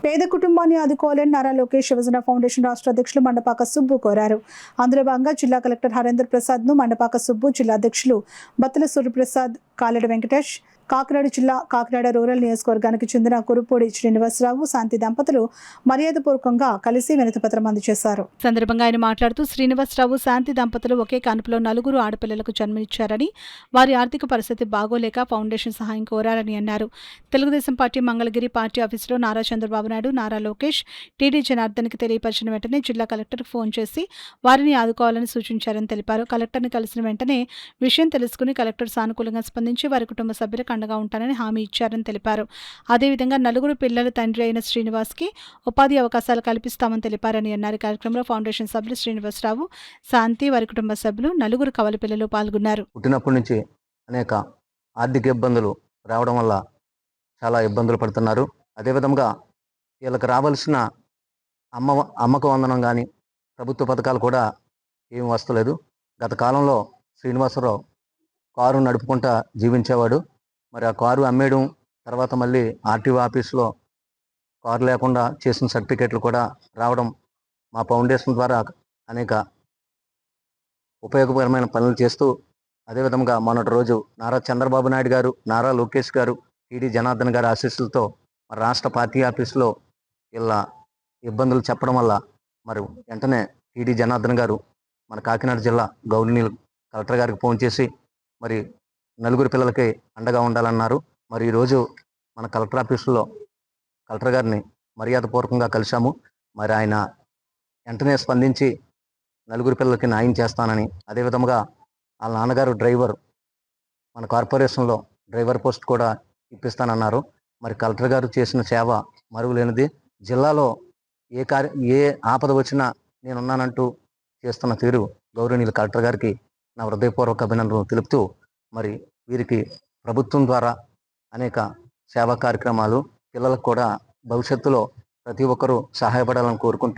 పేద కుటుంబాన్ని ఆదుకోవాలని నారా లోకేష్ యువజన ఫౌండేషన్ రాష్ట్ర అధ్యక్షులు మండపాక సుబ్బు కోరారు. అందులో భాగంగా జిల్లా కలెక్టర్ హరేంద్ర ప్రసాద్ ను మండపాక సుబ్బు, జిల్లా అధ్యక్షులు బత్తుల సూర్యప్రసాద్, కాలెడ వెంకటేష్, కాకినాడ జిల్లా కాకినాడ రూరల్ నియోజకవర్గానికి చెందిన కురుపూడి శ్రీనివాసరావు, శాంతి దంపతులు మర్యాదపూర్వకంగా కలిసి వినతిపత్రం అందజేశారు. సందర్భంగా ఆయన మాట్లాడుతూ శ్రీనివాసరావు, శాంతి దంపతులు ఒకే కాన్పులో 4 ఆడపిల్లలకు జన్మనిచ్చారని, వారి ఆర్థిక పరిస్థితి బాగోలేక ఫౌండేషన్ సహాయం కోరారని అన్నారు. తెలుగుదేశం పార్టీ మంగళగిరి పార్టీ ఆఫీసులో నారా చంద్రబాబు నాయుడు, నారా లోకేష్, టీడీ జనార్దన్కి తెలియపరిచిన వెంటనే జిల్లా కలెక్టర్కు ఫోన్ చేసి వారిని ఆదుకోవాలని సూచించారని తెలిపారు. కలెక్టర్ని కలిసిన వెంటనే విషయం తెలుసుకుని కలెక్టర్ సానుకూలంగా స్పందించి వారి కుటుంబ సభ్యులకు అండగా ఉంటానని హామీ ఇచ్చారని తెలిపారు. అదేవిధంగా 4 పిల్లల తండ్రి అయిన శ్రీనివాస్కి ఉపాధి అవకాశాలు కల్పిస్తామని తెలిపారని అన్నారు. కార్యక్రమంలో ఫౌండేషన్ సభ్యులు శ్రీనివాసరావు, శాంతి, వారి కుటుంబ సభ్యులు, 4 కవల పిల్లలు పాల్గొన్నారు. పుట్టినప్పటి నుంచి అనేక ఆర్థిక ఇబ్బందులు రావడం వల్ల చాలా ఇబ్బందులు పడుతున్నారు. అదేవిధంగా వీళ్ళకి రావాల్సిన అమ్మక వందనం కానీ ప్రభుత్వ పథకాలు కూడా ఏమి వస్తలేదు. గత కాలంలో శ్రీనివాసరావు కారు నడుపుకుంటా జీవించేవాడు. మరి ఆ కారు అమ్మేయడం, తర్వాత మళ్ళీ ఆర్టీఓ ఆఫీస్లో కారు లేకుండా చేసిన సర్టిఫికేట్లు కూడా రావడం, మా ఫౌండేషన్ ద్వారా అనేక ఉపయోగకరమైన పనులు చేస్తూ, అదేవిధంగా మొన్నటి రోజు నారా చంద్రబాబు నాయుడు గారు, నారా లోకేష్ గారు, టీడీ జనార్దన్ గారి ఆశీస్సులతో మరి రాష్ట్ర పార్టీ ఆఫీసులో ఇలా ఇబ్బందులు చెప్పడం వల్ల మరి వెంటనే టీడీ జనార్దన్ గారు మన కాకినాడ జిల్లా గవర్నర్ కలెక్టర్ గారికి ఫోన్ చేసి మరి 4 పిల్లలకి అండగా ఉండాలన్నారు. మరి ఈరోజు మన కలెక్టర్ ఆఫీసులో కలెక్టర్ గారిని మర్యాదపూర్వకంగా కలిశాము. మరి ఆయన వెంటనే స్పందించి 4 పిల్లలకి న్యాయం చేస్తానని, అదేవిధంగా వాళ్ళ నాన్నగారు డ్రైవర్, మన కార్పొరేషన్లో డ్రైవర్ పోస్ట్ కూడా ఇప్పిస్తానన్నారు. మరి కలెక్టర్ గారు చేసిన సేవ మరువలేనిది. జిల్లాలో ఏ ఆపద వచ్చినా నేనున్నానంటూ చేస్తున్న తీరు గౌరవనీయులు కలెక్టర్ గారికి నా హృదయపూర్వక అభినందనలు తెలుపుతూ, మరి వీరికి ప్రభుత్వం ద్వారా అనేక సేవా కార్యక్రమాలు, పిల్లలకు కూడా భవిష్యత్తులో ప్రతి ఒక్కరూ సహాయపడాలని కోరుకుంటూ